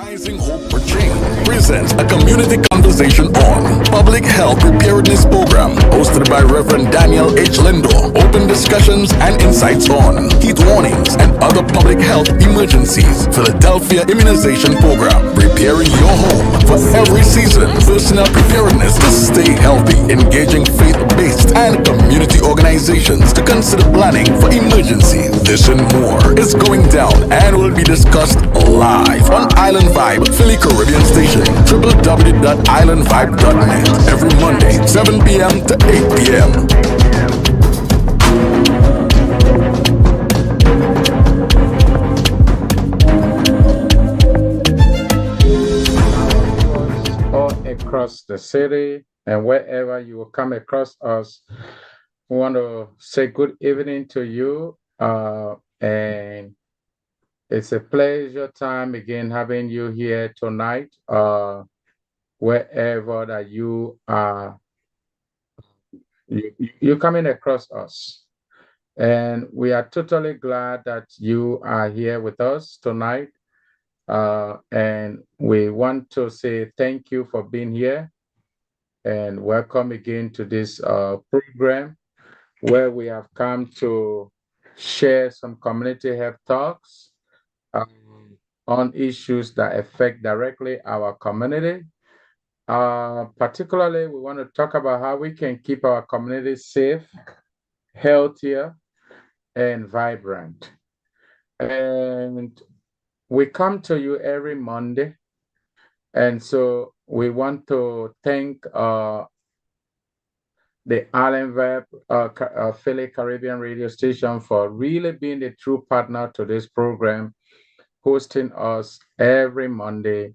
Rising Hope for Change presents a community conversation on public health preparedness program hosted by Reverend Daniel H. Lindo. Open discussions and insights on heat warnings and other public health emergencies. Philadelphia Immunization Program, preparing your home for every season. Personal preparedness to stay healthy, engaging faith-based and community organizations to consider planning for emergencies. This and more is going down and will be discussed live on Island Vybe, Philly Caribbean Station, www.islandvybe.net, every Monday, 7 p.m. to 8 p.m. All across the city and wherever you will come across us, we want to say good evening to you. And it's a pleasure time again having you here tonight, wherever that you are, you're coming across us. And we are totally glad that you are here with us tonight. And we want to say thank you for being here and welcome again to this program where we have come to share some community health talks on issues that affect directly our community. Particularly, we want to talk about how we can keep our community safe, healthier, and vibrant. And we come to you every Monday. And so we want to thank the Island Vybe Philly Caribbean radio station for really being the true partner to this program, hosting us every Monday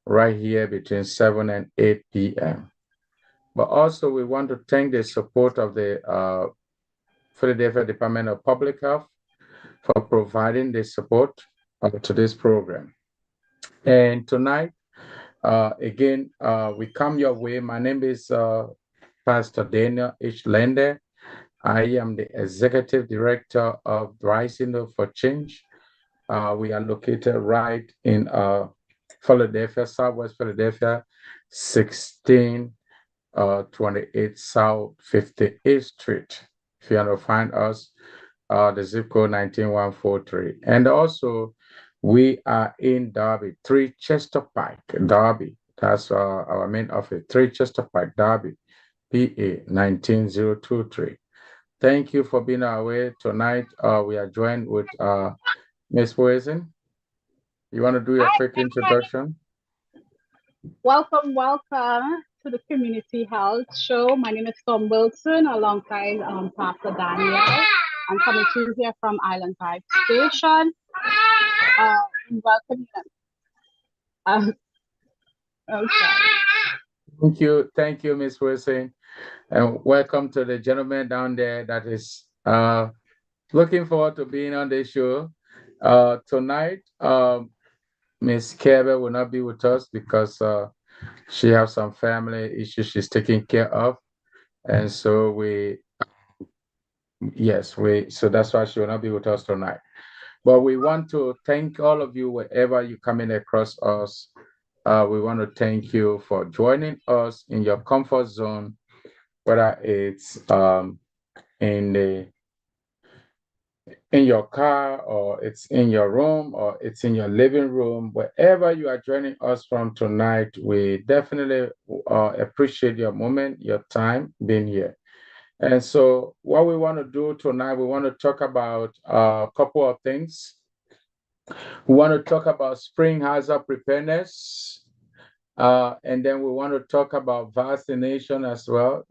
right here between 7 and 8 p.m. But also we want to thank the support of the Philadelphia Department of Public Health for providing the support to this program. And tonight, again, we come your way. My name is Pastor Daniel H. Lindo. I am the Executive Director of Rising Hope for Change. We are located right in Philadelphia, Southwest Philadelphia, 1628 South 58th Street. If you want to find us, the zip code 19143. And also, we are in Derby, 3 Chester Pike, Derby. That's our main office, 3 Chester Pike, Derby, PA 19023. Thank you for being our way tonight. We are joined with Ms. Wilson. You want to do a quick introduction? Welcome to the Community Health Show. My name is Tom Wilson, alongside Pastor Daniel. I'm coming to you here from Island Vybe Station. Welcome them. Okay. Thank you, Ms. Wilson, and welcome to the gentleman down there that is looking forward to being on the show. Tonight, Ms. Kerber will not be with us because she has some family issues she's taking care of. And so so that's why she will not be with us tonight. But we want to thank all of you wherever you're coming across us. We want to thank you for joining us in your comfort zone, whether it's in your car, or it's in your room, or it's in your living room. Wherever you are joining us from tonight, we definitely appreciate your moment, your time being here. And so what we want to do tonight, we want to talk about a couple of things. We want to talk about spring hazard preparedness, and then we want to talk about vaccination as well.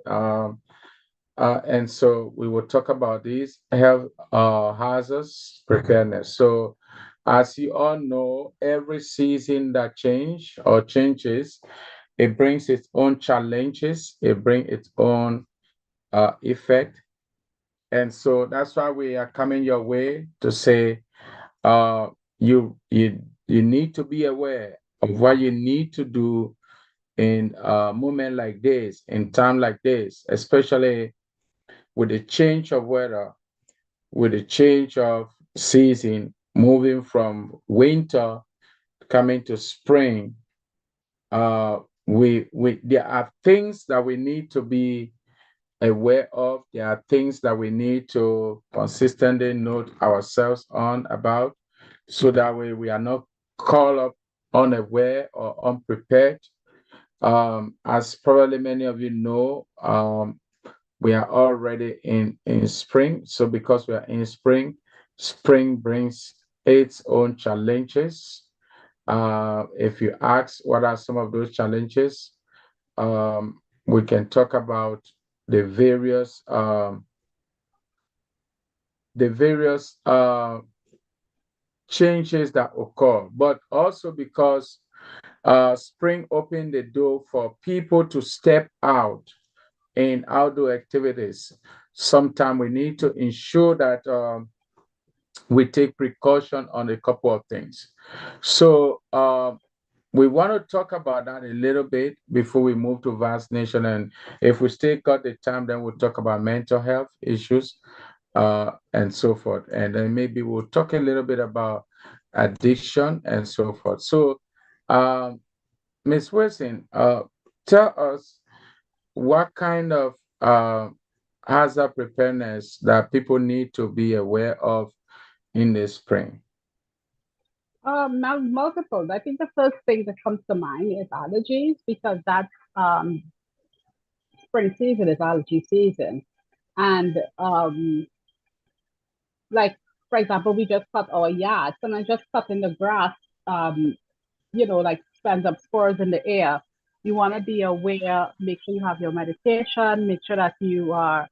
And so we will talk about these health hazards preparedness. So as you all know, every season that changes, it brings its own challenges, it brings its own effect. And so that's why we are coming your way to say you need to be aware of what you need to do in a moment like this, in time like this, especially with the change of weather, with the change of season, moving from winter coming to spring, there are things that we need to be aware of. There are things that we need to consistently note ourselves on about, so that way we are not called up unaware or unprepared. As probably many of you know, we are already in spring. So because we are in spring, spring brings its own challenges. If you ask what are some of those challenges, we can talk about the various changes that occur, but also because spring opened the door for people to step out in outdoor activities. Sometimes we need to ensure that we take precaution on a couple of things. So we want to talk about that a little bit before we move to vaccination. And if we still got the time, then we'll talk about mental health issues and so forth. And then maybe we'll talk a little bit about addiction and so forth. So, Ms. Wilson, tell us what kind of hazard preparedness that people need to be aware of in the spring. Multiple. I think the first thing that comes to mind is allergies, because that's spring season is allergy season. And like, for example, we just cut our yard, someone just cutting the grass, um, like spends up spores in the air. You want to be aware, make sure you have your medication, make sure that you are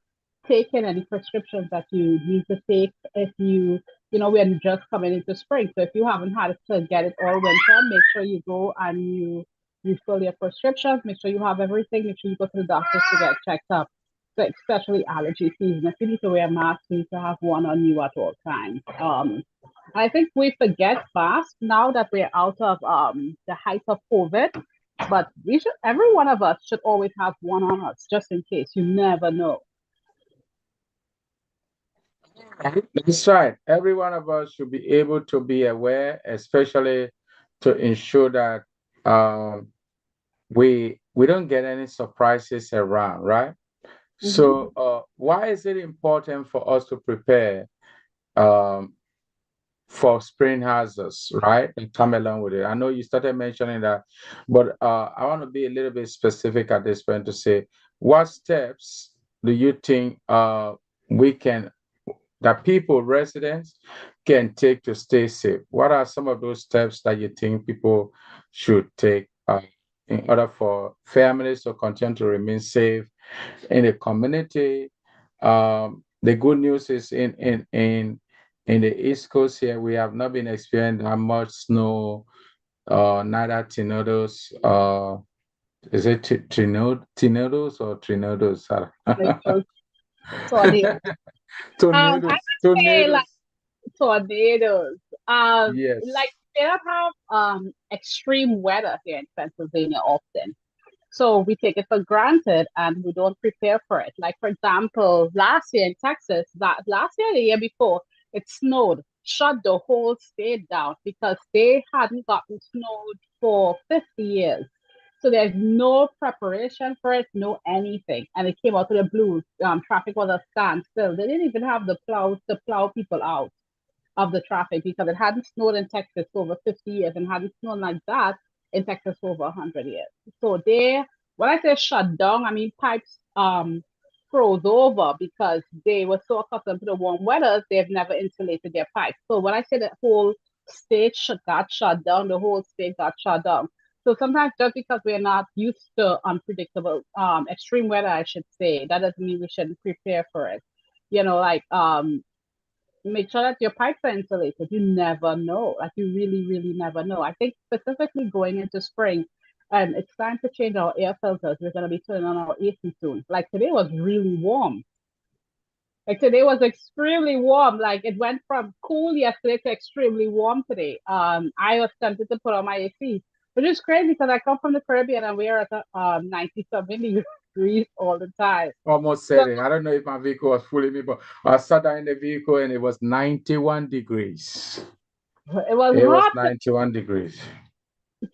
taking any prescriptions that you need to take. If we're just coming into spring. So if you haven't had to get it all winter, make sure you go and you refill your prescriptions, make sure you have everything, make sure you go to the doctors to get checked up. So especially allergy season. If you need to wear a mask, you need to have one on you at all times. I think we forget fast now that we're out of the height of COVID, but every one of us should always have one on us just in case. You never know. That's right. Every one of us should be able to be aware, especially to ensure that we don't get any surprises around, right? So, why is it important for us to prepare um, for spring hazards, right? And come along with it. I know you started mentioning that, but I want to be a little bit specific at this point to say, what steps do you think we can, that people, residents, can take to stay safe? What are some of those steps that you think people should take in order for families to continue to remain safe in the community? The good news is in the East Coast here, we have not been experiencing that much snow, neither tornadoes. Is it tornadoes or tornadoes? Like tornadoes. I Tornadoes, would say like tornadoes. tornadoes. Like Yes. they don't have extreme weather here in Pennsylvania often. So we take it for granted and we don't prepare for it. Like, for example, last year in Texas, that last year, the year before, it snowed, shut the whole state down because they hadn't gotten snowed for 50 years. So there's no preparation for it, no anything. And it came out of the blue. Traffic was a standstill. They didn't even have the plows to plow people out of the traffic because it hadn't snowed in Texas for over 50 years and hadn't snowed like that in Texas for over 100 years. So when I say shut down, I mean pipes froze over because they were so accustomed to the warm weather, they've never insulated their pipes. So when I say the whole state got shut down, the whole state got shut down. So sometimes just because we're not used to unpredictable, extreme weather, I should say, that doesn't mean we shouldn't prepare for it. Like make sure that your pipes are insulated. You never know. Like you really, really never know. I think specifically going into spring, it's time to change our air filters. We're gonna be turning on our AC soon. Like today was really warm. Like today was extremely warm. Like it went from cool yesterday to extremely warm today. I was tempted to put on my AC, which is crazy because I come from the Caribbean and we are at 90 something degrees all the time. Almost So said it. I don't know if my vehicle was fully me, but I sat down in the vehicle and it was 91 degrees. it was It was hot. 91 degrees.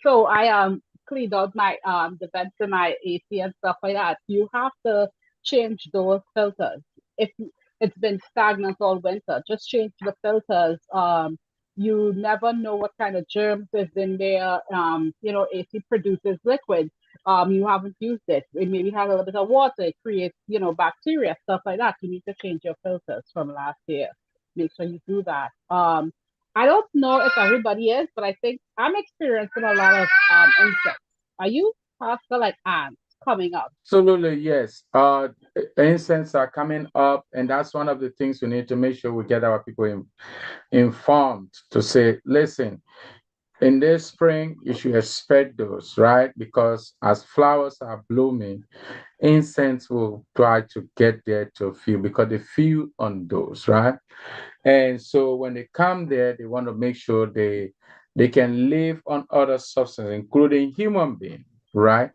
So I cleaned out my the vents in my AC and stuff like that. You have to change those filters. If it's been stagnant all winter, just change the filters. You never know what kind of germs is in there. AC produces liquid. You haven't used it. It maybe has a little bit of water. It creates, bacteria, stuff like that. You need to change your filters from last year. Make sure you do that. I don't know if everybody is, but I think I'm experiencing a lot of insects. Are you, Pastor, like ants coming up? Absolutely, yes. Incense are coming up, and that's one of the things we need to make sure we get our people informed to say, listen, in this spring, you should expect those, right? Because as flowers are blooming, insects will try to get there to feed because they feed on those, right? And so when they come there, they want to make sure they can live on other substances, including human being, right?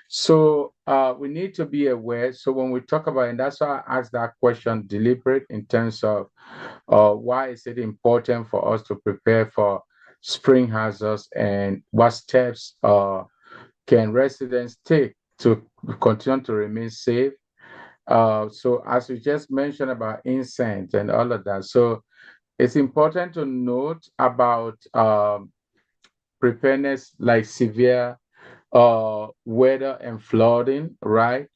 So we need to be aware. So when we talk about, and that's why I asked that question deliberate in terms of why is it important for us to prepare for spring hazards and what steps can residents take to continue to remain safe. So as we just mentioned about incense and all of that, so it's important to note about preparedness like severe weather and flooding, right?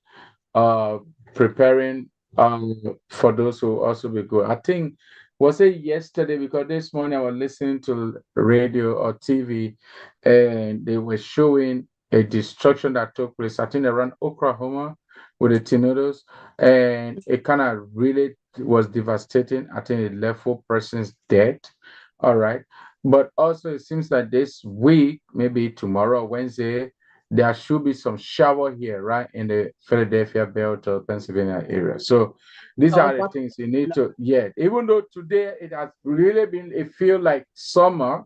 uh Preparing for those who also be good. I think was it yesterday because this morning I was listening to radio or TV and they were showing a destruction that took place, I think around Oklahoma with the tornadoes, and it kind of really was devastating. I think it left 4 persons dead. All right. But also it seems that this week, maybe tomorrow, Wednesday, there should be some shower here, right, in the Philadelphia, Belton, Pennsylvania area. So these So are the what? things you need to, yeah, even though today it has really been, it feel like summer.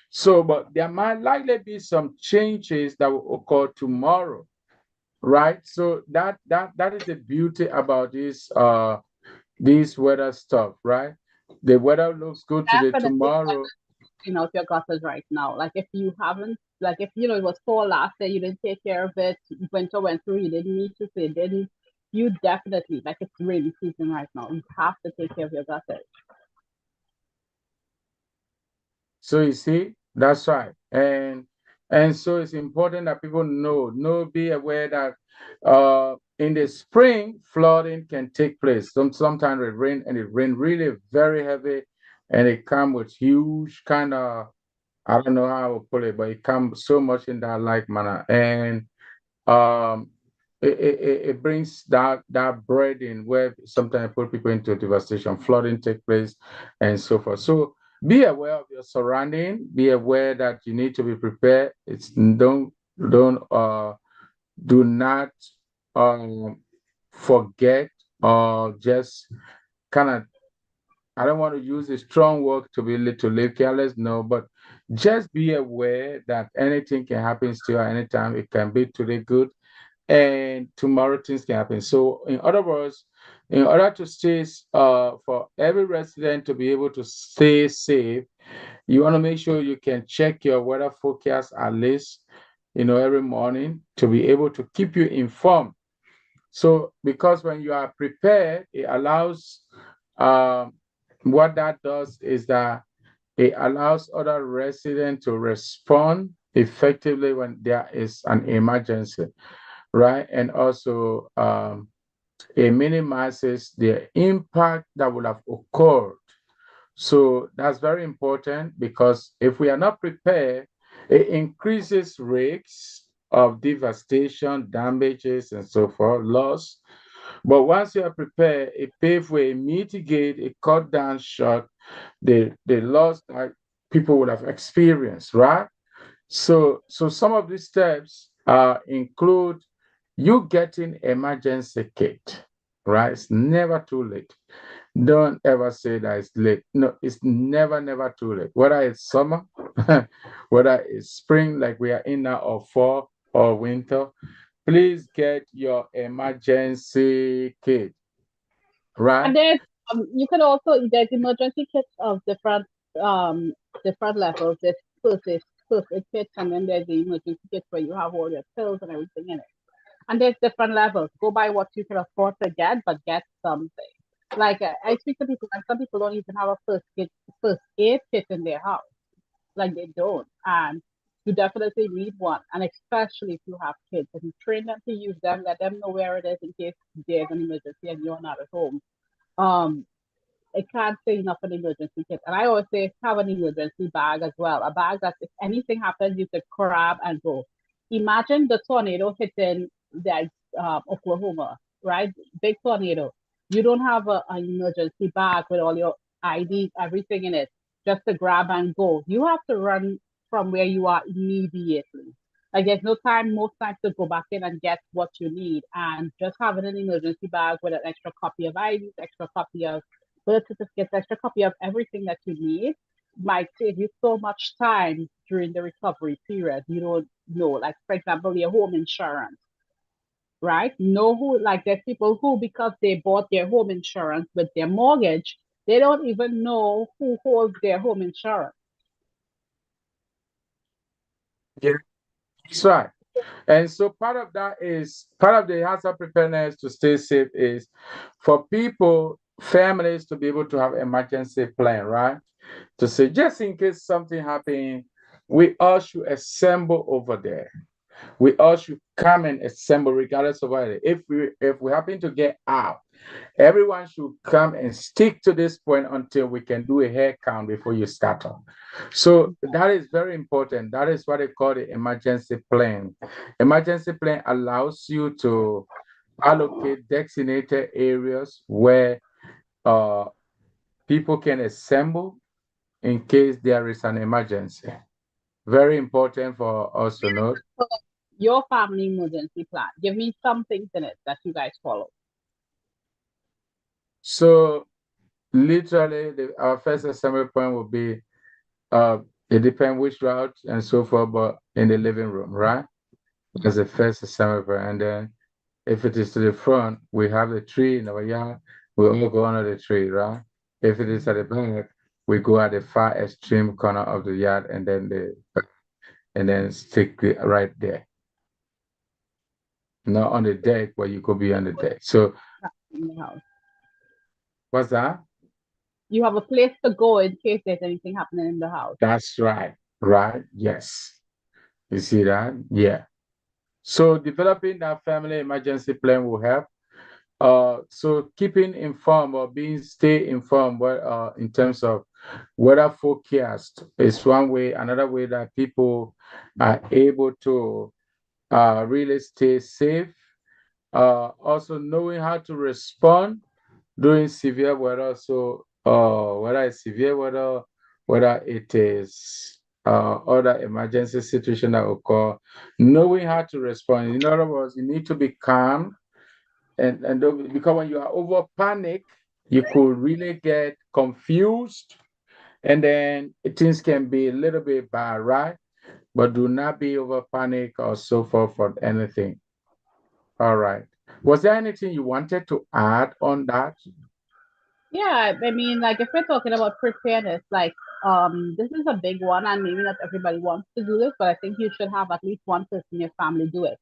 So, but there might likely be some changes that will occur tomorrow, right? So that is the beauty about this weather stuff, right? The weather looks good today, Definitely tomorrow. clean out your gutters right now. Like if you haven't, like if it was fall last year, you didn't take care of it. Winter went through, you didn't need to, so you didn't. You definitely, like it's rainy season right now. You have to take care of your gutters. So you see, that's right. And so it's important that people know, be aware that in the spring, flooding can take place. Sometimes it rain and it rain really very heavy and it come with huge kind of, I don't know how I would put it, but it comes so much in that like manner. And um it brings that burden where sometimes put people into devastation, flooding take place, and so forth. So be aware of your surrounding. Be aware that you need to be prepared. It's don't do not um forget or just kind of. I don't want to use a strong word to be to live careless, no, but just be aware that anything can happen still at any time. It can be today good and tomorrow things can happen. So, in other words, in order to stay, for every resident to be able to stay safe, you want to make sure you can check your weather forecast at least, every morning to be able to keep you informed. So, because when you are prepared, it allows, um, what that does is that it allows other residents to respond effectively when there is an emergency, right? And also, it minimizes the impact that would have occurred. So that's very important because if we are not prepared, it increases risks of devastation, damages, and so forth, loss. But once you are prepared, it pave way, mitigate, it cut down short the loss that people would have experienced, right? So some of these steps include you getting emergency kit, right? It's never too late. Don't ever say that it's late. No, it's never too late. Whether it's summer, whether it's spring like we are in now, or fall or winter, please get your emergency kit, And right? then you can also there's emergency kits of different levels. There's first aid first aid kits, and then there's the emergency kits where you have all your pills and everything in it. And there's different levels. Go by what you can afford to get, but get something. Like I speak to people, and some people don't even have a first aid kit in their house. Like they don't, and you definitely need one. And especially if you have kids, if you train them to use them, let them know where it is in case there's an emergency and you're not at home. Um, I can't say enough an emergency kit. And I always say have an emergency bag as well. A bag that if anything happens, you could grab and go. Imagine the tornado hitting that Oklahoma, right? Big tornado. You don't have an emergency bag with all your ID, everything in it, just to grab and go. You have to run from where you are immediately. Like there's no time, most times to go back in and get what you need. And just having an emergency bag with an extra copy of IDs, extra copy of birth certificates, extra copy of everything that you need might save you so much time during the recovery period. You don't know, like for example, your home insurance, right? Know who, like there's people who, because they bought their home insurance with their mortgage, they don't even know who holds their home insurance. Yeah, that's right. And so part of the hazard preparedness to stay safe is for people, families to be able to have emergency plan, right? To say just in case something happens, we all should assemble over there. We all should come and assemble regardless of what it is. If we happen to get out, everyone should come and stick to this point until we can do a hair count before you start on. So that is very important. That is what they call the emergency plan. Emergency plan allows you to allocate designated areas where uh, people can assemble in case there is an emergency. Very important for us to know. So your family emergency plan. Give me some things in it that you guys follow. So literally, our first assembly point will be it depends which route and so forth, but in the living room, right? As the first assembly point. And then if it is to the front, we have the tree in our yard, we all go under the tree, right? If it is at the back, we go at the far extreme corner of the yard and then stick it right there. Not on the deck, but you could be on the deck. So In the house. what's that? You have a place to go in case there's anything happening in the house. That's right. Right? Yes. You see that? Yeah. So developing that family emergency plan will help. So keeping informed or stay informed in terms of weather forecast is one way. Another way that people are able to really stay safe. Also knowing how to respond during severe weather. So whether it's severe weather, whether it is other emergency situation that occur, knowing how to respond. In other words, you need to be calm and because when you are over panic, you could really get confused and then things can be a little bit bad, right? But do not be over panic or so forth for anything. All right. Was there anything you wanted to add on that? Yeah, I mean, like if we're talking about preparedness, like this is a big one, and maybe not everybody wants to do this, but I think you should have at least one person in your family do it.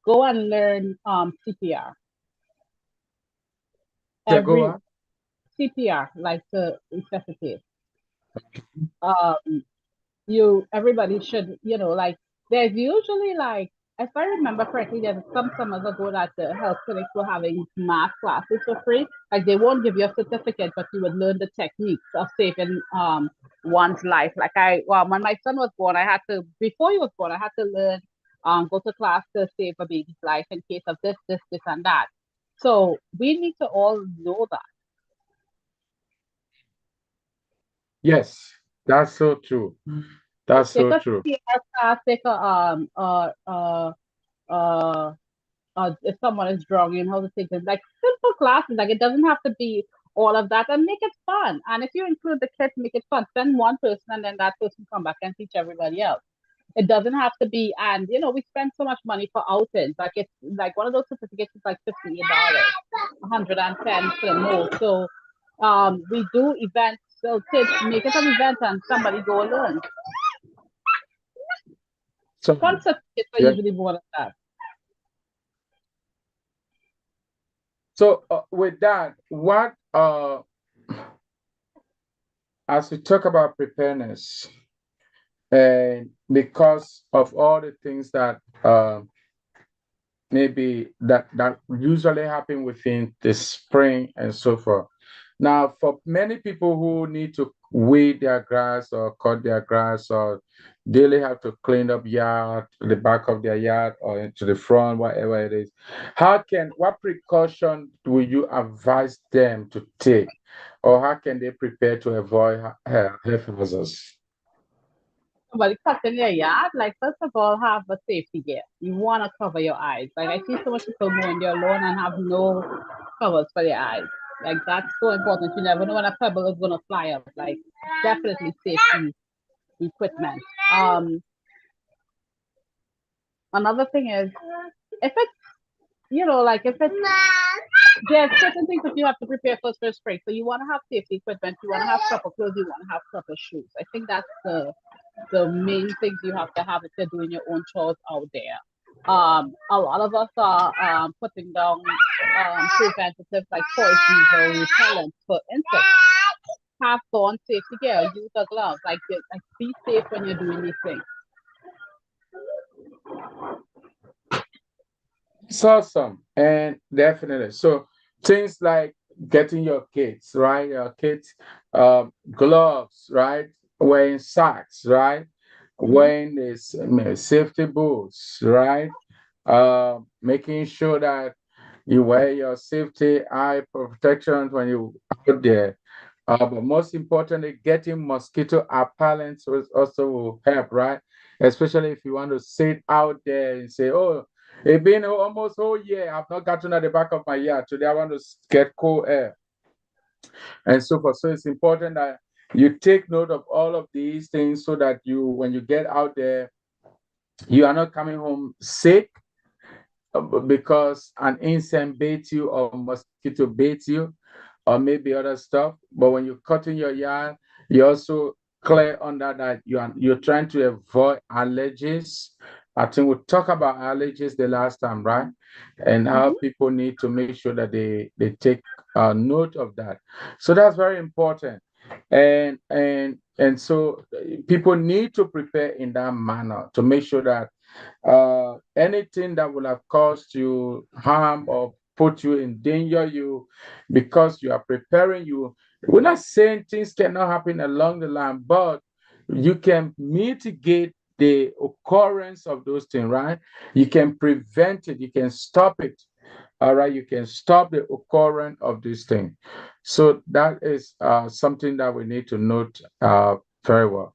Go and learn CPR. Yeah, go Every on. CPR, like to resuscitate. Um, everybody should, like there's usually like if I remember correctly, there's some summers ago that the health clinics were having math classes for free. Like they won't give you a certificate, but you would learn the techniques of saving one's life. Like when my son was born, I had to before he was born, I had to learn go to class to save a baby's life in case of this, and that. So we need to all know that. Yes, that's so true. That's Take so a true. CPR class, take a uh if someone is drowning, how to take them. Like simple classes. Like it doesn't have to be all of that, and make it fun. And if you include the kids, make it fun. Send one person, and then that person come back and teach everybody else. It doesn't have to be. And we spend so much money for outings. Like it's like one of those certificates is like $58, 110 for the most. So we do events. So kids make it an event, and somebody go learn. So Concert tickets are yeah. usually more than that. So with that, what as we talk about preparedness, and because of all the things that maybe that usually happen within the spring and so forth. Now, for many people who need to weed their grass or cut their grass or daily have to clean up yard, the back of their yard or into the front, whatever it is, what precaution will you advise them to take, or how can they prepare to avoid health hazards? Somebody cutting your yard, like first of all, have a safety gear. You want to cover your eyes. Like I see so much people mowing their lawn and have no covers for their eyes. Like that's so important. You never know when a pebble is gonna fly up. Like definitely safety equipment. Um, Another thing is if it's like if it's there's certain things that you have to prepare for spring. So you want to have safety equipment. You want to have proper clothes. You want to have proper shoes. I think that's the main things you have to have if you're doing your own chores out there. A lot of us are putting down preventative like poisons or repellents for insects. Have on safety gear, use the gloves, like be safe when you're doing these things. It's awesome. And definitely. So things like getting your kids, right? Your kids gloves, right? Wearing socks, right? Mm-hmm. Wearing this safety boots, right? Making sure that you wear your safety eye protection when you out there. But most importantly, getting mosquito repellents also will help, right? Especially if you want to sit out there and say, "Oh, it's been almost whole year. I've not gotten at the back of my yard. Today I want to get cool air and so forth." So it's important that you take note of all of these things so that when you get out there, you are not coming home sick because an insect bit you or mosquito bit you or maybe other stuff. But when you're cutting your yard, you also clear under that you're trying to avoid allergies. I think we talked about allergies the last time, right? And how Mm-hmm. people need to make sure that they take note of that. So that's very important. And so people need to prepare in that manner to make sure that anything that will have caused you harm or put you in danger, you because you are preparing you. We're not saying things cannot happen along the line, but you can mitigate the occurrence of those things, right? You can prevent it, you can stop it. All right, you can stop the occurrence of this thing. So that is something that we need to note very well.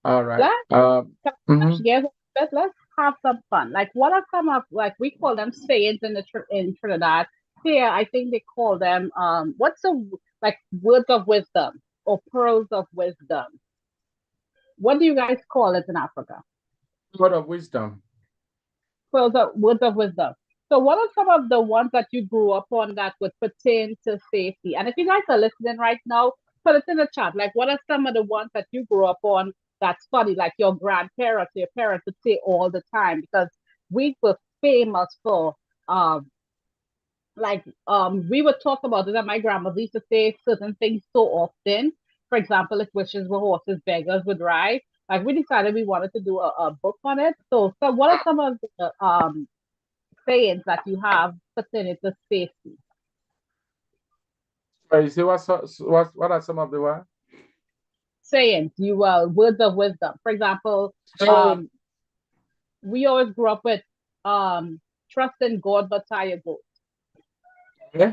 All right. Let's Mhm. get let's have some fun. Like, what are some of like we call them sayings in in Trinidad? Here, I think they call them what's the like words of wisdom or pearls of wisdom. What do you guys call it in Africa? Word of wisdom. Pearls of words of wisdom. So, what are some of the ones that you grew up on that would pertain to safety? And if you guys are listening right now, put it in the chat. Like, what are some of the ones that you grew up on that's funny, like your grandparents, your parents would say all the time? Because we were famous for um we would talk about it, and my grandmother used to say certain things so often. For example, if wishes were horses, beggars would ride. Like we decided we wanted to do a book on it. So what are some of the sayings that you have pertaining to safety? You see what are some of the what? Sayings, words of wisdom. For example, So um, we always grew up with um, trust in God, but tie your goat. yeah.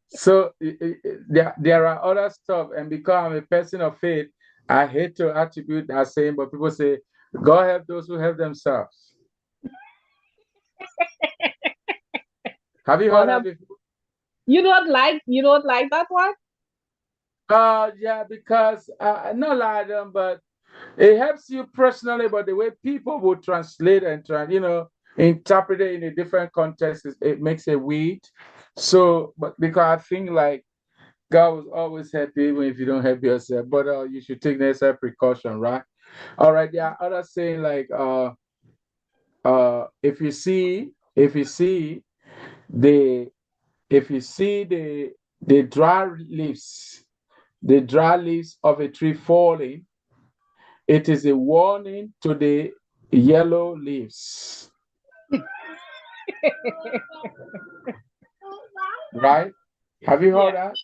So there are other stuff, and because I'm a person of faith, I hate to attribute that saying, but people say, "God help those who help themselves." Have you heard God that help before? you don't like that one? Yeah, because not like them, but it helps you personally. But the way people will translate and interpret it in a different context, it makes it weird. So, but because I think like God will always help you even if you don't help yourself. But you should take necessary precaution, right? All right. There are other saying like if you see, the if you see the the dry leaves of a tree falling, it is a warning to the yellow leaves, right? Have you Yeah. heard that?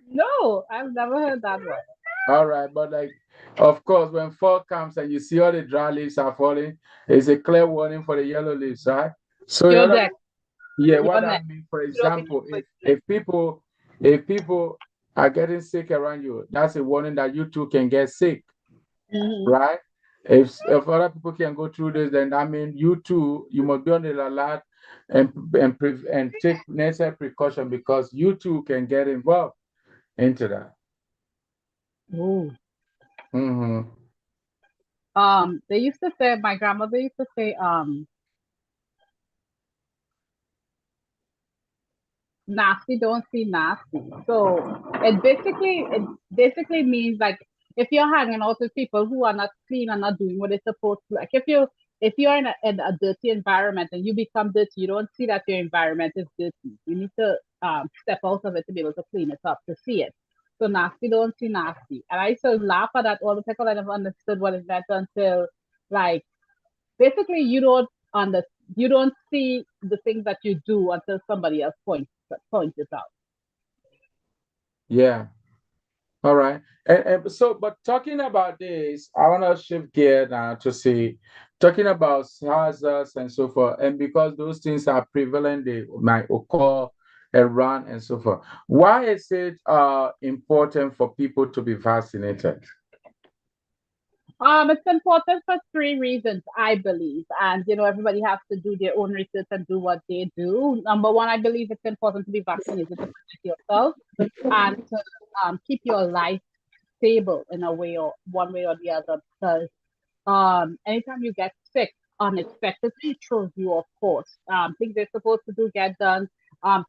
No, I've never heard that one. All right, but like, of course, when fall comes and you see all the dry leaves are falling, it's a clear warning for the yellow leaves, right? So, You're next. yeah, You're what I next. mean, for You don't think example, it's if people are getting sick around you, that's a warning that you too can get sick, Mhm. right? If other people can go through this, then I mean you too, you must be on the alert and take necessary precaution because you too can get involved into that. Ooh. Hmm. They used to say, my grandmother used to say, nasty don't see nasty. So it basically means like if you're hanging out with people who are not clean and not doing what they're supposed to, like if you're in a dirty environment and you become dirty, you don't see that your environment is dirty. You need to step out of it to be able to clean it up to see it. So nasty don't see nasty. And I used to laugh at that all the time because I never understood what it meant until like basically under you don't see the things that you do until somebody else points it out. Yeah. All right. And so, but talking about this, I want to shift gear now to see, talking about hazards and so forth. And because those things are prevalent, they might occur around and so forth. Why is it important for people to be vaccinated? It's important for three reasons, I believe. And, everybody has to do their own research and do what they do. Number one, I believe it's important to be vaccinated to protect yourself and to keep your life stable in a way or one way or the other. Because anytime you get sick unexpectedly, it throws you off course. Things they're supposed to do get done.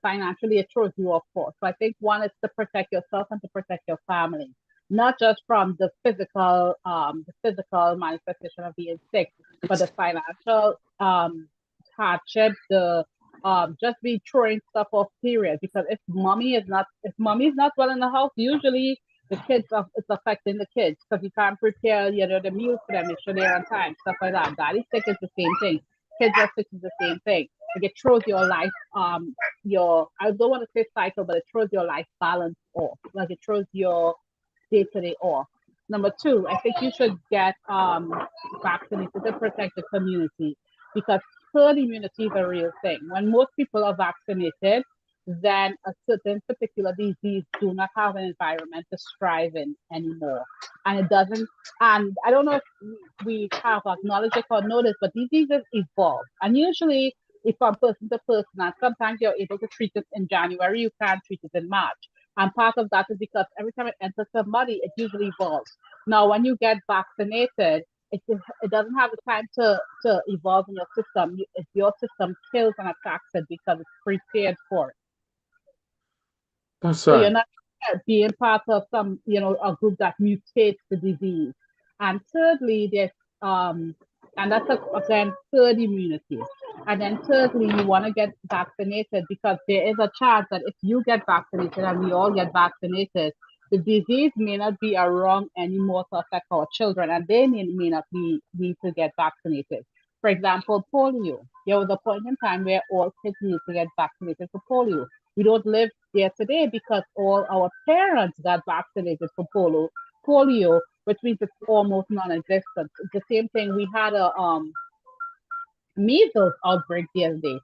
Financially, it throws you off course. So I think one is to protect yourself and to protect your family, not just from the physical manifestation of being sick, but the financial hardship, the just be throwing stuff off period. Because if mommy is not well in the house, usually it's affecting the kids because you can't prepare the meals for them, make sure they're on time, stuff like that. Daddy's sick is the same thing. Kids are sick is the same thing. Like it throws your life your I don't want to say cycle, but it throws your life balance off. Like it throws your day to day off. Number two, I think you should get vaccinated to protect the community because herd immunity is a real thing. When most people are vaccinated, then a certain particular disease do not have an environment to strive in anymore. And it doesn't, and I don't know if we have acknowledged it or noticed, but diseases evolve. And usually, if from person to person, and sometimes you're able to treat it in January, you can't treat it in March. And part of that is because every time it enters the body, it usually evolves. Now, when you get vaccinated, it doesn't have the time to evolve in your system. Your system kills and attacks it because it's prepared for it. That's So you're right. not being part of a group that mutates the disease. And thirdly, there's um, and that's again third immunity. And then thirdly, you want to get vaccinated because there is a chance that if you get vaccinated and we all get vaccinated, the disease may not be around anymore to affect our children, and they may not need to get vaccinated. For example, polio. There was a point in time where all kids need to get vaccinated for polio. We don't live there today because all our parents got vaccinated for polio, which means it's almost non-existent. It's the same thing. We had a measles outbreak the other day.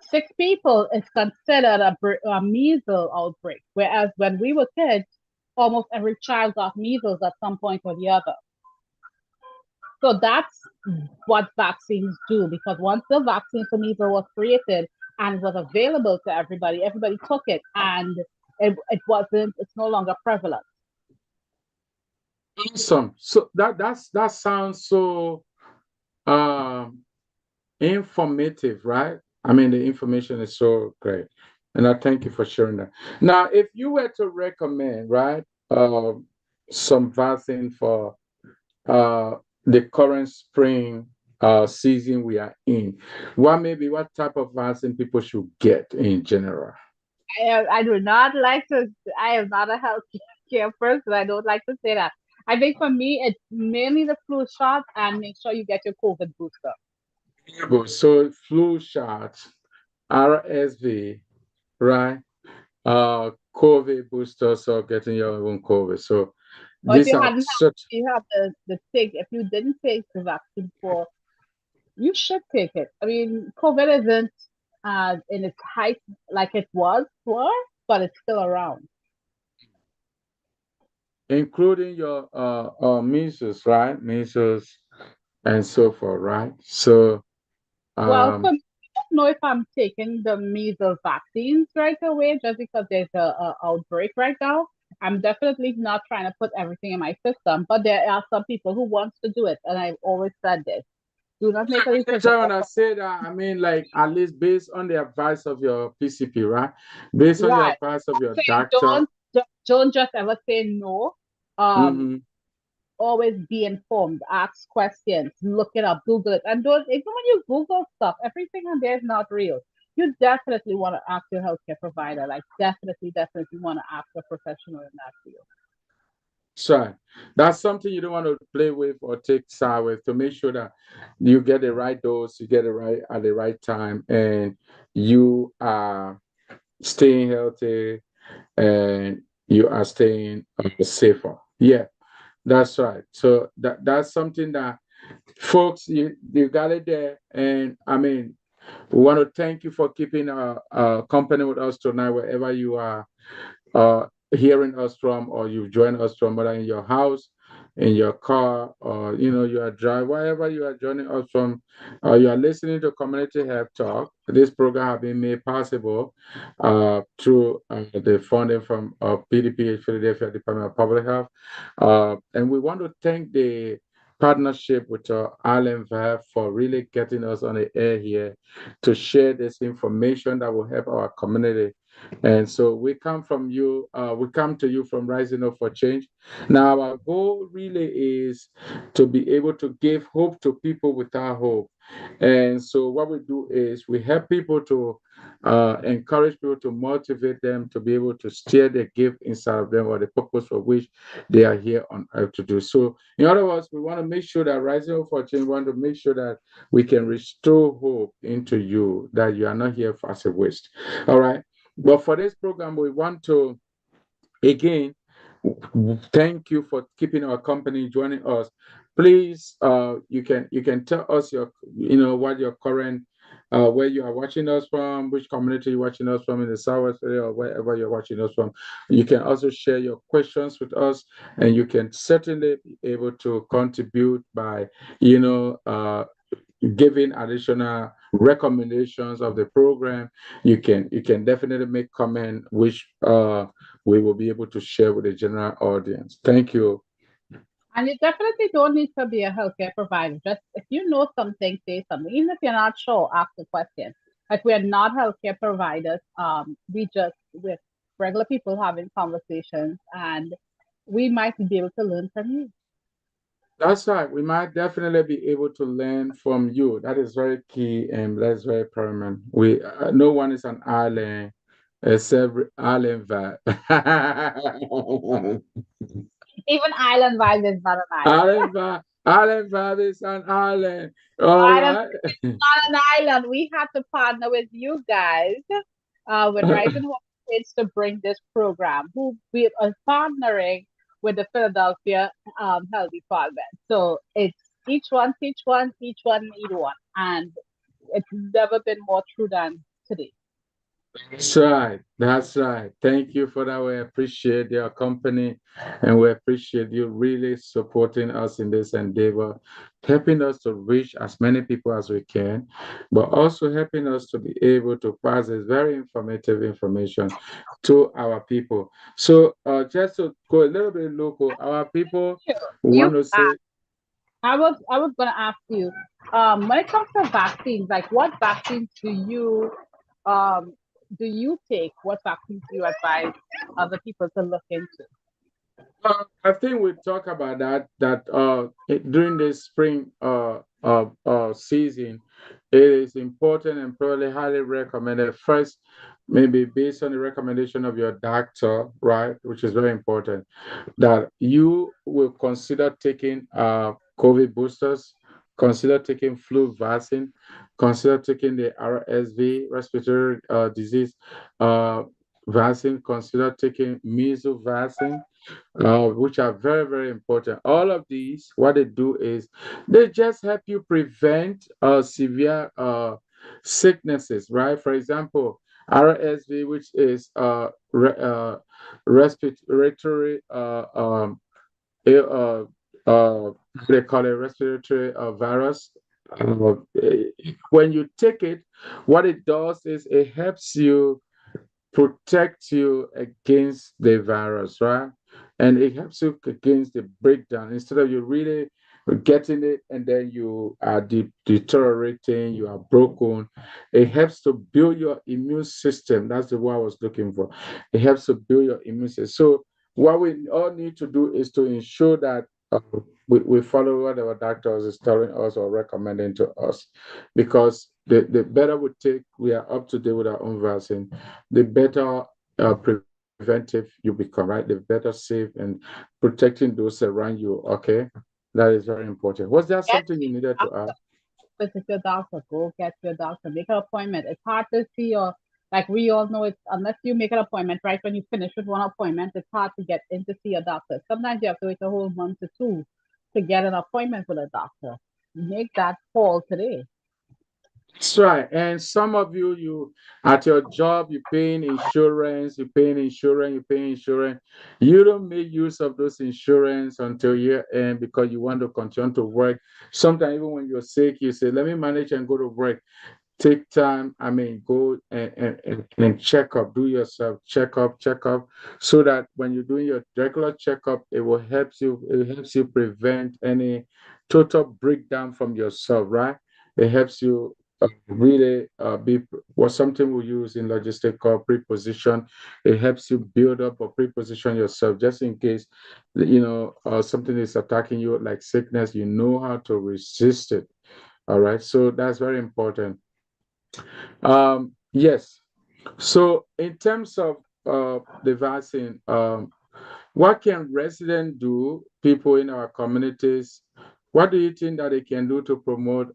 Six people is considered a measles outbreak, whereas when we were kids, almost every child got measles at some point or the other. So that's what vaccines do because once the vaccine for measles was created and was available to everybody, everybody took it and it's no longer prevalent. Awesome. So that sounds so um informative, right? I mean, the information is so great. And I thank you for sharing that. Now, if you were to recommend, right, some vaccine for uh, the current spring, season we are in. What type of vaccine people should get in general? I do not like to. I am not a healthcare person. I don't like to say that. I think for me, it's mainly the flu shot and make sure you get your COVID booster. So flu shots, RSV, right? COVID boosters or getting your own COVID. So Or if these you are hadn't have, such. you have the take. If you didn't take the vaccine for, you should take it. I mean, COVID isn't in its height like it was for, but it's still around. Including your measles, right? Measles and so forth, right? So Well, um for me, I don't know if I'm taking the measles vaccines right away just because there's a outbreak right now. I'm definitely not trying to put everything in my system, but there are some people who wants to do it, and I've always said this: do not make a decision. anytime when I say that, I mean like at least based on the advice of your PCP, right? Based on the Right. advice of your Saying doctor. don't just ever say no. Um, Mm-hmm. always be informed, ask questions, look it up, Google it, and don't even when you Google stuff, everything on there is not real. You definitely want to ask your healthcare provider. Like definitely want to ask a professional in that field. So that's something you don't want to play with or take side with to make sure that you get the right dose, you get it right at the right time, and you are staying healthy and you are staying safer. Yeah, that's right. So that's something that folks you got it there, and I mean we want to thank you for keeping company with us tonight wherever you are uh, hearing us from, or you've joined us from, whether in your house, in your car, or you are driving, wherever you are joining us from, you are listening to Community Health Talk. This program has been made possible through the funding from PDPH, Philadelphia Department of Public Health, and we want to thank the partnership with Island Vybe for really getting us on the air here to share this information that will help our community. And so we come from you, we come to you from Rising Up for Change. Now, our goal really is to be able to give hope to people without hope. And so what we do is we help people to encourage people to motivate them to be able to steer the gift inside of them or the purpose for which they are here on earth to do. So, in other words, we want to make sure that Rising Up for Change, we want to make sure that we can restore hope into you, that you are not here for as a waste. All right. But for this program, we want to again thank you for keeping our company, joining us. Please, you can tell us what your current where you are watching us from, which community you're watching us from in the Southwest area or wherever you're watching us from. You can also share your questions with us, and you can certainly be able to contribute by you know giving additional recommendations of the program. You can definitely make comment which we will be able to share with the general audience. Thank you. And you definitely don't need to be a healthcare provider. Just if you know something, say something. Even if you're not sure, ask a question. Like we're not healthcare providers. We're regular people having conversations, and we might be able to learn from you. That's right. We might definitely be able to learn from you. That is very key and that's very paramount. We no one is an island except Island Vibe. Even island vibe is not an island. Island Vibe is an island. All Island right. not an island. We had to partner with you guys, with Rising Hope Kids to bring this program. Who we are partnering with the Philadelphia Health Department. So it's each one teach one, each one need one, and it's never been more true than today. That's right. That's right. Thank you for that. We appreciate your company and we appreciate you really supporting us in this endeavor, helping us to reach as many people as we can, but also helping us to be able to pass this very informative information to our people. So, just to go a little bit local, our people You want to say, I was gonna ask you, when it comes to vaccines, like what vaccines um do you take? What vaccines do you advise other people to look into? I think we talk about that during the spring season, it is important and probably highly recommended. First, maybe based on the recommendation of your doctor, right, which is very important, that you will consider taking COVID boosters, consider taking flu vaccine, consider taking the RSV, respiratory disease uh, vaccine, consider taking measles vaccine, which are very, very important. All of these, what they do is they just help you prevent severe sicknesses, right? For example, RSV, which is respiratory, they call it respiratory virus. When you take it, what it does is it helps you protect you against the virus, right? And it helps you against the breakdown. Instead of you really getting it and then you are deteriorating, you are broken, it helps to build your immune system. That's the word I was looking for. It helps to build your immune system. So, what we all need to do is to ensure that we follow what our doctors is telling us or recommending to us, because the better we take, we are up to date with our own vaccine, the better preventive you become, right? The better safe and protecting those around you. Okay, that is very important. Was there Get something you needed to add? visit your doctor. Go get your doctor. Make an appointment. It's hard to see or like we all know it's unless you make an appointment right when you finish with one appointment, it's hard to get in to see a doctor. Sometimes you have to wait a whole month or two to get an appointment with a doctor. Make that call today. That's right. And some of you, you at your job, you're paying insurance, you're paying insurance, you're paying insurance. You don't make use of those insurance until year end because you want to continue to work. Sometimes even when you're sick, you say, "Let me manage and go to work." Take time, I mean, go and check up, do yourself check up, so that when you're doing your regular checkup, it helps you prevent any total breakdown from yourself, right? It helps you really be what something we use in logistics called preposition. It helps you build up or preposition yourself just in case something is attacking you like sickness, you know how to resist it. All right, so that's very important. Yes. So in terms of the vaccine, what can residents do, people in our communities, what do you think that they can do to promote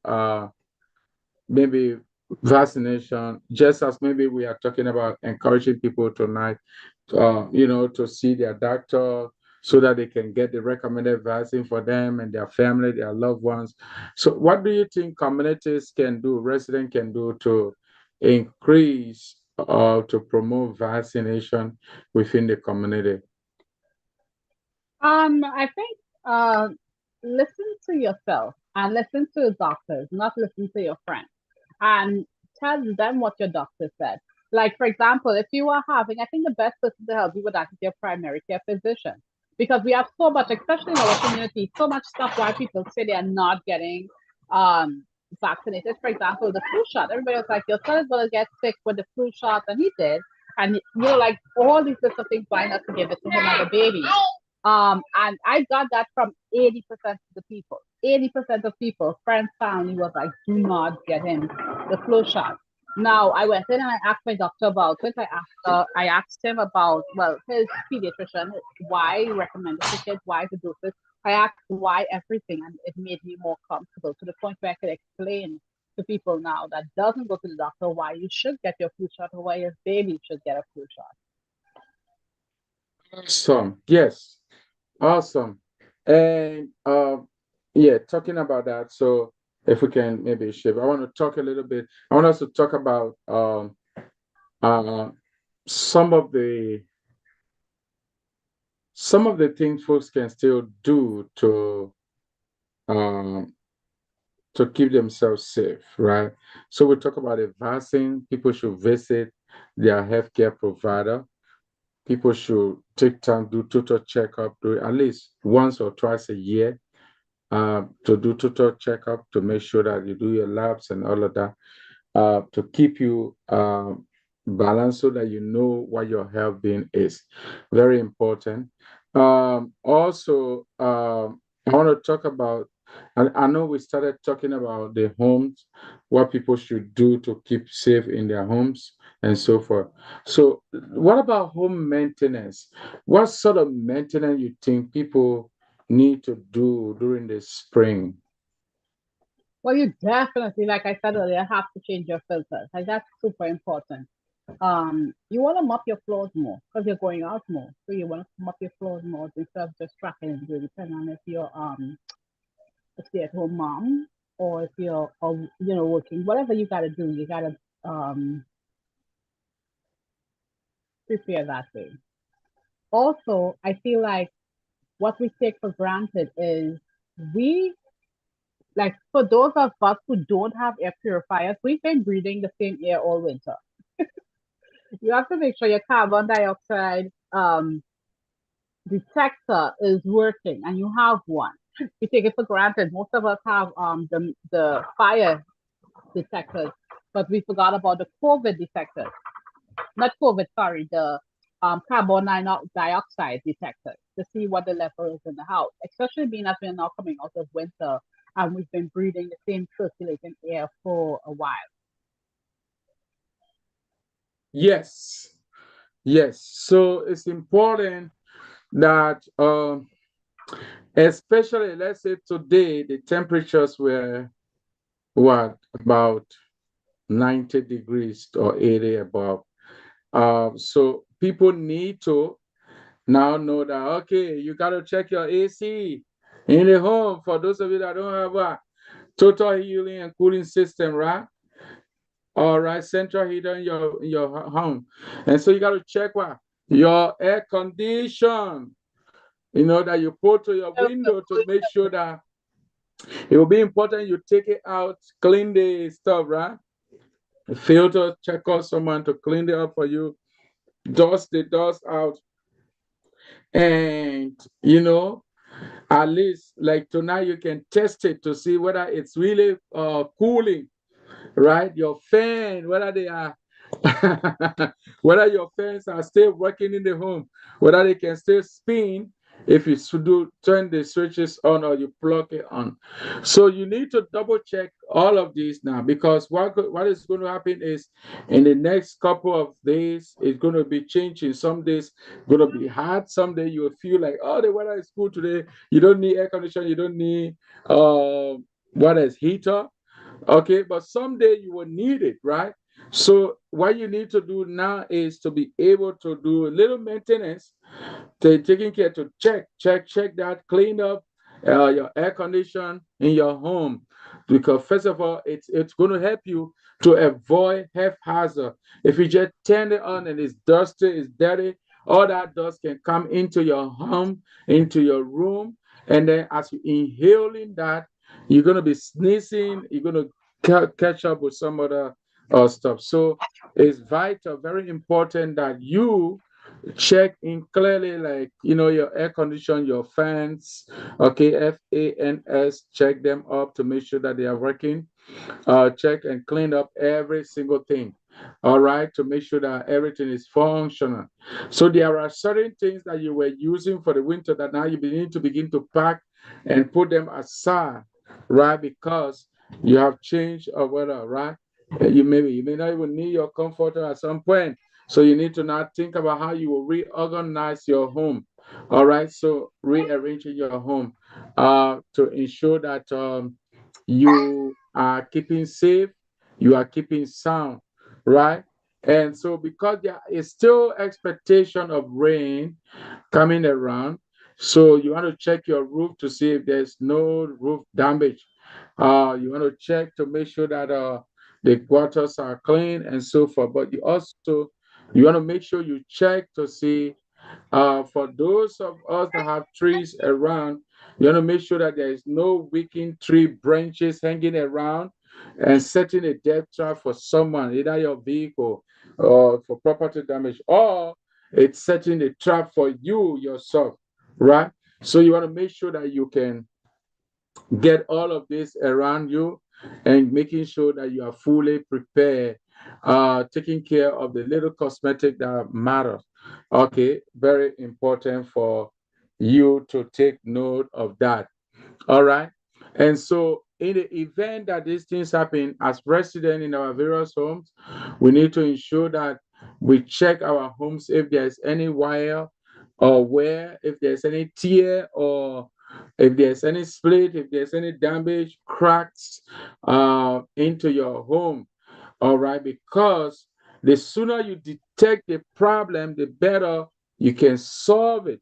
maybe vaccination, just as maybe we are talking about encouraging people tonight, to see their doctor so that they can get the recommended vaccine for them and their family, their loved ones. So, what do you think communities can do, residents can do to increase or to promote vaccination within the community? I think listen to yourself and listen to doctors, not listen to your friends. And tell them what your doctor said. Like, for example, if you are having, I think the best person to help you with that is your primary care physician. Because we have so much, especially in our community, so much stuff why people say they are not getting um, vaccinated. For example, the flu shot. Everybody was like, your son is going to get sick with the flu shot, and he did. And, like all these little things, why not to give it to him as a baby? And I got that from 80% of the people. 80% of people, friends, family was like, do not get him the flu shot. Now I went in and I asked my doctor about it. I asked him about his pediatrician why he recommended the kids, why the doses. I asked why everything, and it made me more comfortable to the point where I could explain to people now that doesn't go to the doctor why you should get your flu shot or why your baby should get a flu shot. Awesome. Yes. Awesome. And yeah, talking about that. So if we can maybe shift, I want to talk a little bit. I want us to talk about uh some of the things folks can still do um to keep themselves safe, right? So we talk about the vaccine. People should visit their healthcare provider. People should take time, do total checkup, do at least once or twice a year, to do total checkup to make sure that you do your labs and all of that, to keep you balanced so that you know what your health being is. Very important. Also, I want to talk about I know we started talking about the homes, what people should do to keep safe in their homes and so forth. So, what about home maintenance? What sort of maintenance you think people need to do during the spring? Well, you definitely, like I said earlier, have to change your filters. Like that's super important. You want to mop your floors more because you're going out more. So you want to mop your floors more instead of just tracking and doing, depending on if you're at home mom or if you're working. Whatever you gotta do, you gotta um prepare that way. Also, I feel like what we take for granted is we like for those of us who don't have air purifiers, we've been breathing the same air all winter. You have to make sure your carbon dioxide detector is working and you have one. We take it for granted. Most of us have the fire detectors, but we forgot about the COVID detectors. Not COVID, sorry, the carbon dioxide detector to see what the level is in the house, especially being as we're now coming out of winter and we've been breathing the same circulating air for a while. Yes, yes. So it's important that, especially let's say today, the temperatures were what about 90 degrees or 80 above. So people need to now know that, okay, you got to check your AC in the home for those of you that don't have a total heating and cooling system, right? All right, central heater in your home. And so you got to check what? Your air condition, that you put to your window to make sure that it will be important you take it out, clean the stuff, right? Filter, check out someone to clean it up for you, dust the dust out, and at least like tonight you can test it to see whether it's really cooling, right? Your fan, whether they are whether your fans are still working in the home, whether they can still spin if you do turn the switches on or you plug it on. So you need to double check all of these now, because what is going to happen is in the next couple of days it's going to be changing. Some days going to be hot, some day you will feel like, oh, the weather is cool today, you don't need air conditioner, you don't need what is heater. Okay, but someday you will need it, right? So what you need to do now is to be able to do a little maintenance, taking care to check that, clean up your air condition in your home, because first of all, it's going to help you to avoid health hazard. If you just turn it on and it's dusty, it's dirty, all that dust can come into your home, into your room, and then as you inhaling that, you're going to be sneezing, you're going to catch up with some other stuff. So it's vital, very important that you check in clearly, like your air condition, your fans, okay, fans, check them up to make sure that they are working. Check and clean up every single thing, all right, to make sure that everything is functional. So there are certain things that you were using for the winter that now you need to begin to pack and put them aside, right? Because you have changed or weather, right? You may not even need your comforter at some point. So you need to now think about how you will reorganize your home. All right. So rearranging your home to ensure that you are keeping safe, you are keeping sound, right? And so because there is still expectation of rain coming around, so you want to check your roof to see if there's no roof damage. You want to check to make sure that the gutters are clean and so forth. But you want to make sure you check to see, for those of us that have trees around, you want to make sure that there is no weakened tree branches hanging around and setting a death trap for someone, either your vehicle or for property damage, or it's setting a trap for you yourself, right? So you want to make sure that you can get all of this around you and making sure that you are fully prepared, taking care of the little cosmetic that matters. Okay, very important for you to take note of that. All right. And so, in the event that these things happen, as residents in our various homes, we need to ensure that we check our homes if there's any wire or wear, if there's any tear, or if there's any split, if there's any damage, cracks into your home. All right, because the sooner you detect the problem, the better you can solve it.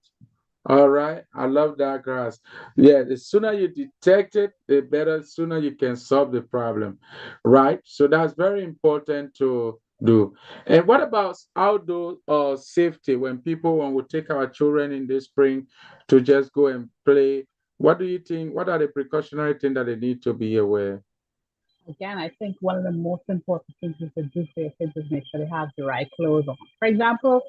All right, I love that, grass. Yeah, the sooner you detect it, the better, sooner you can solve the problem, right? So that's very important to do. And what about outdoor safety when we take our children in the spring to just go and play? What do you think? What are the precautionary things that they need to be aware? Again, I think one of the most important things you could do for your kids is make sure they have the right clothes on. For example,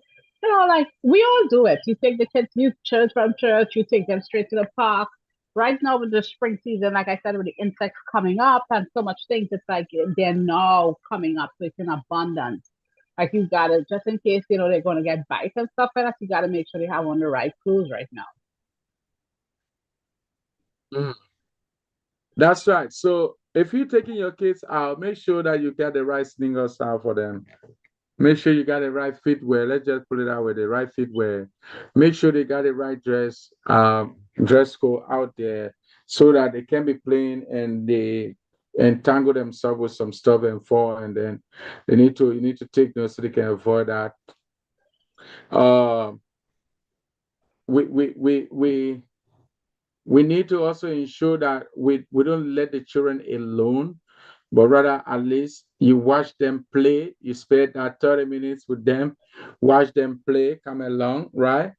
like we all do it. You take the kids, you church from church, you take them straight to the park. Right now with the spring season, like I said, with the insects coming up and so much things, it's like they're now coming up, so it's in abundance. Like you gotta, just in case, they're gonna get bites and stuff like that, you gotta make sure they have on the right clothes right now. Mm. That's right. So if you're taking your kids out, make sure that you get the right sneakers out for them. Make sure you got the right footwear. Let's just put it out with the right footwear. Make sure they got the right dress code out there so that they can be playing and they entangle themselves with some stuff and fall, and then you need to take notes so they can avoid that. Uh, we we we we we need to also ensure that we don't let the children alone, but rather at least you watch them play. You spend that 30 minutes with them, watch them play, come along, right?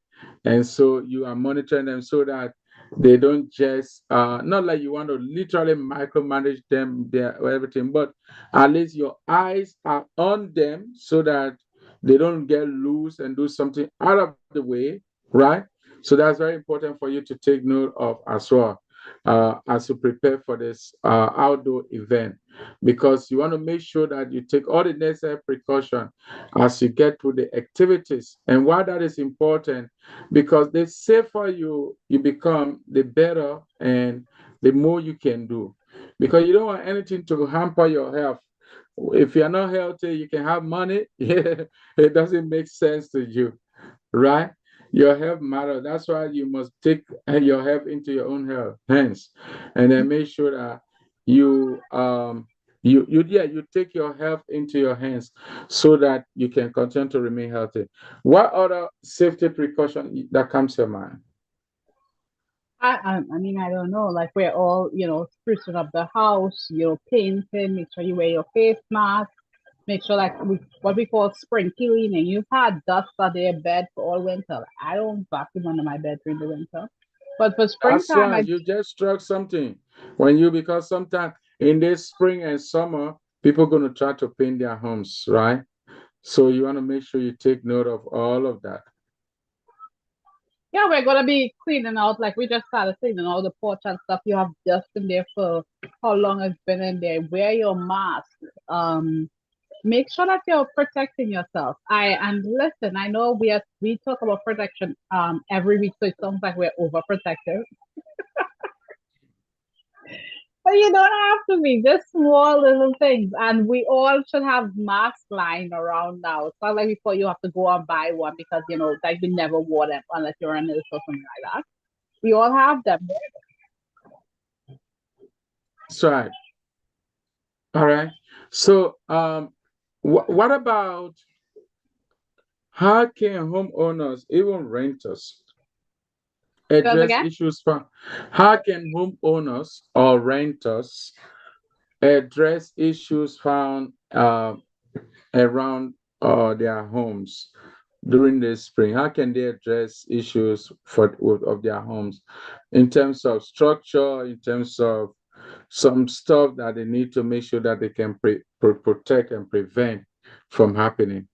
And so you are monitoring them so that they don't just not like you want to literally micromanage them their everything, but at least your eyes are on them so that they don't get loose and do something out of the way, right? So that's very important for you to take note of as well, as you prepare for this outdoor event, because you want to make sure that you take all the necessary precaution as you get through the activities. And why that is important, because the safer you become, the better and the more you can do. Because you don't want anything to hamper your health. If you're not healthy, you can have money. Yeah, it doesn't make sense to you, right? Your health matters. That's why you must take your health into your own hands, and then make sure that you you take your health into your hands so that you can continue to remain healthy. What other safety precaution that comes to your mind? I mean, I don't know. Like we're all, sprucing up the house, painting. Make sure you wear your face mask. Make sure like what we call spring cleaning. You've had dust on your bed for all winter. I don't vacuum under my bed during the winter, but for That's springtime, right. You just struck something when you because sometimes in this spring and summer, people going to try to paint their homes, right? So you want to make sure you take note of all of that. yeah, we're gonna be cleaning out. Like we just started cleaning all the porch and stuff. You have dust in there for how long it's been in there. Wear your mask. Make sure that you're protecting yourself. And listen, I know we talk about protection every week, so it sounds like we're overprotective. But you don't have to be, just small little things. And we all should have masks lying around now. It's not like before you have to go and buy one because like we never wore them unless you're on this or something like that. We all have them. That's right. All right. So what about how can homeowners, even renters, Because address again, issues from how can homeowners or renters address issues found around their homes during the spring? How can they address issues of their homes in terms of structure, in terms of some stuff that they need to make sure that they can protect and prevent from happening?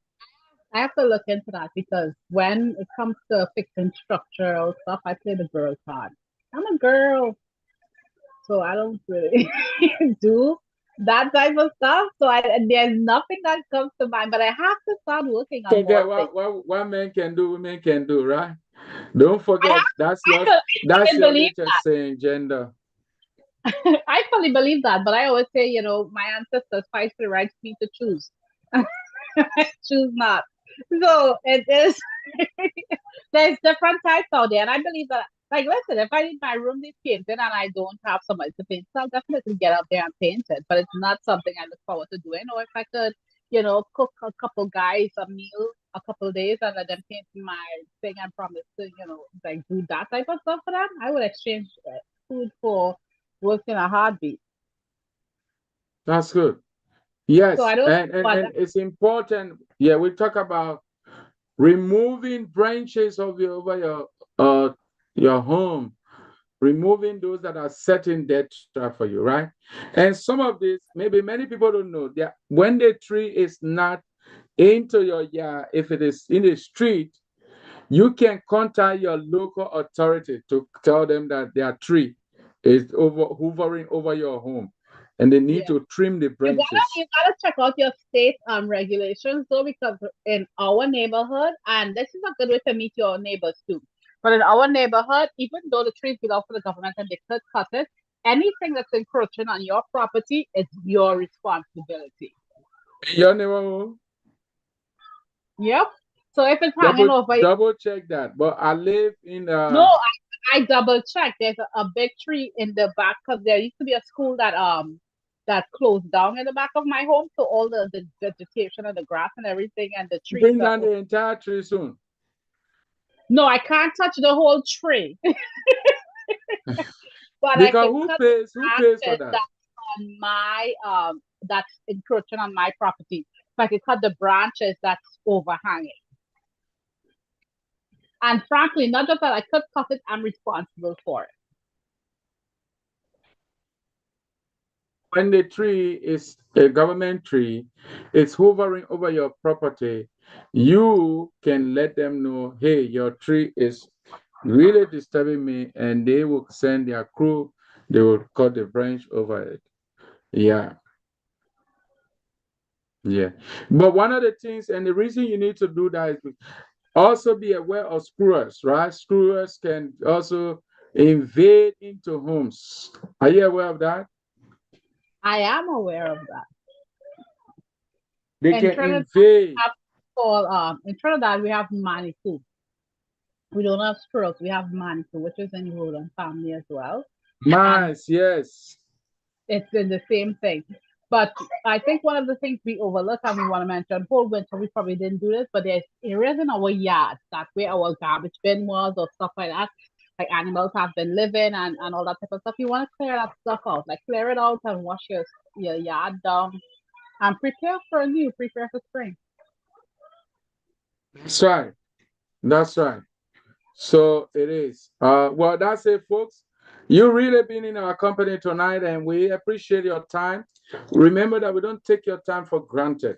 I have to look into that because when it comes to fixing structural stuff, I play the girl card. I'm a girl, so I don't really do that type of stuff. So there's nothing that comes to mind, but I have to start working on Forget more things. what men can do, women can do, right? Don't I forget have, I could, I that's can your believe latest saying, gender. I fully believe that, but I always say, my ancestors fight for the right for me to choose. I choose not. So it is. There's different types out there, and I believe that. Like, listen, if I need my room to painted and I don't have somebody to paint, so I'll definitely get out there and paint it. But it's not something I look forward to doing. Or if I could, cook a couple guys a meal a couple of days and let them paint my thing and promise to, like do that type of stuff for them, I would exchange food for work in a heartbeat. That's good. So I Yes, don't and it's important. Yeah, we talk about removing branches of your home, removing those that are setting death trap for you, right? And some of this, maybe many people don't know that when the tree is not into your yard, if it is in the street, you can contact your local authority to tell them that their tree is hovering over your home and they need yeah. to trim the You gotta branches. you gotta check out your state regulations though, because in our neighborhood, and this is a good way to meet your neighbors too. But in our neighborhood, even though the trees belong to the government and they could cut it, anything that's encroaching on your property is your responsibility. Your neighborhood, Yep. So if it's hanging double over, double check that. But I live in no, I double check. There's a big tree in the back because there used to be a school that closed down in the back of my home. So all the vegetation and the grass and everything and the trees bring are down the entire tree soon. no, I can't touch the whole tree, but I Because can cut the who pays for branches that? that's on my that's encroaching on my property. So I can cut the branches that's overhanging. And frankly, not just that I could cut it, I'm responsible for it. When the tree is a government tree, it's hovering over your property, you can let them know, hey, your tree is really disturbing me, and they will send their crew, they will cut the branch over it. Yeah, yeah. But one of the things, and the reason you need to do that is also be aware of squirrels, right? Squirrels can also invade into homes. Are you aware of that? I am aware of that. They In can Trinidad, invade. in Trinidad we have Manitou. We don't have squirrels, we have Manitou, which is in rodent family as well. And Mice, yes. it's in the same thing. But I think one of the things we overlook and we want to mention, whole winter we probably didn't do this, but there's areas in our yards that where our garbage bin was or stuff like that. Like animals have been living and all that type of stuff. You want to clear that stuff out. Like clear it out and wash your yard down and prepare for spring. That's right. That's right. So it is. Well, that's it, folks. You really been in our company tonight, and we appreciate your time. Remember that we don't take your time for granted.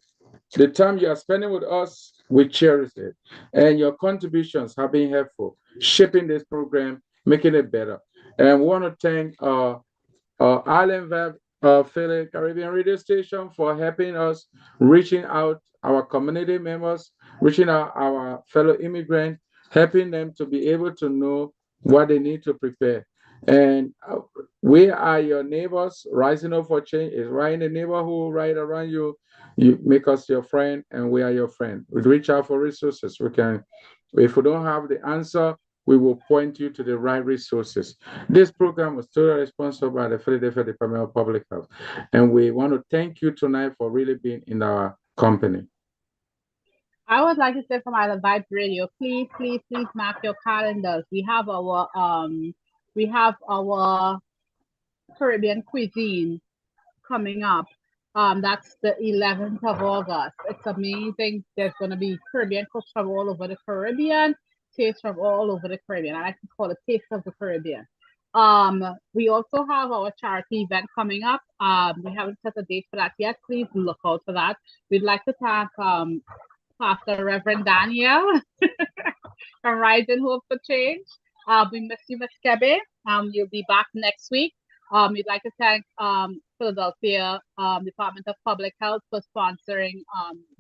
The time you are spending with us, we cherish it. And your contributions have been helpful, shaping this program, making it better. And we want to thank Island Vibe, Philly Caribbean Radio Station for helping us reaching out our community members, reaching out our fellow immigrants, helping them to be able to know what they need to prepare. And we are your neighbors. Rising Up for Change is right in the neighborhood, right around you. You make us your friend, and we are your friend. We reach out for resources. We can, if we don't have the answer, we will point you to the right resources. This program was totally sponsored by the Philadelphia Department of Public Health. And we want to thank you tonight for really being in our company. I would like to say from our Vibe Radio, please, please, please mark your calendars. We have our Caribbean cuisine coming up. That's the 11th of August. It's amazing. There's going to be Caribbean cooks from all over the Caribbean, tastes from all over the Caribbean. I like to call it Taste of the Caribbean. We also have our charity event coming up. We haven't set a date for that yet. Please look out for that. We'd like to thank Pastor Reverend Daniel from Rising Hope for Change. We miss you, Miss Kebe. You'll be back next week. We'd like to thank Philadelphia Department of Public Health for sponsoring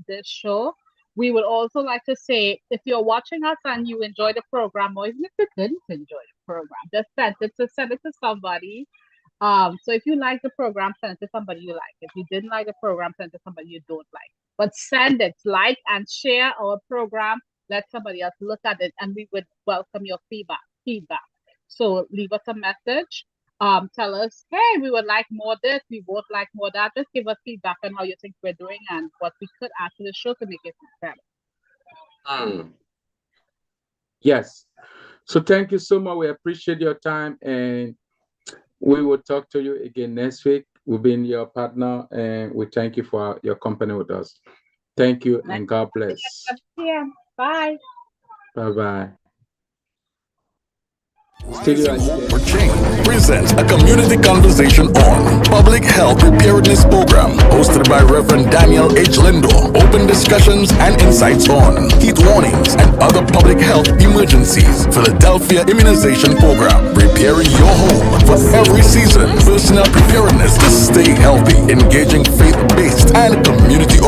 this show. We would also like to say, if you're watching us and you enjoy the program, or even if you didn't enjoy the program, just send it to somebody. So if you like the program, send it to somebody you like. If you didn't like the program, send it to somebody you don't like. But send it, like and share our program. Let somebody else look at it, and we would welcome your feedback. So leave us a message. Tell us, hey, we would like more this, we would like more that. Just give us feedback on how you think we're doing and what we could add to the show to make it better. Yes. So thank you so much. We appreciate your time, and we will talk to you again next week. We've been your partner, and we thank you for your company with us. Thank you, and God bless. Yeah. Bye. Bye-bye. Rising Hope for Change presents a community conversation on public health preparedness program hosted by Reverend Daniel H. Lindo. Open discussions and insights on heat warnings and other public health emergencies. Philadelphia Immunization Program, preparing your home for every season. Personal preparedness to stay healthy, engaging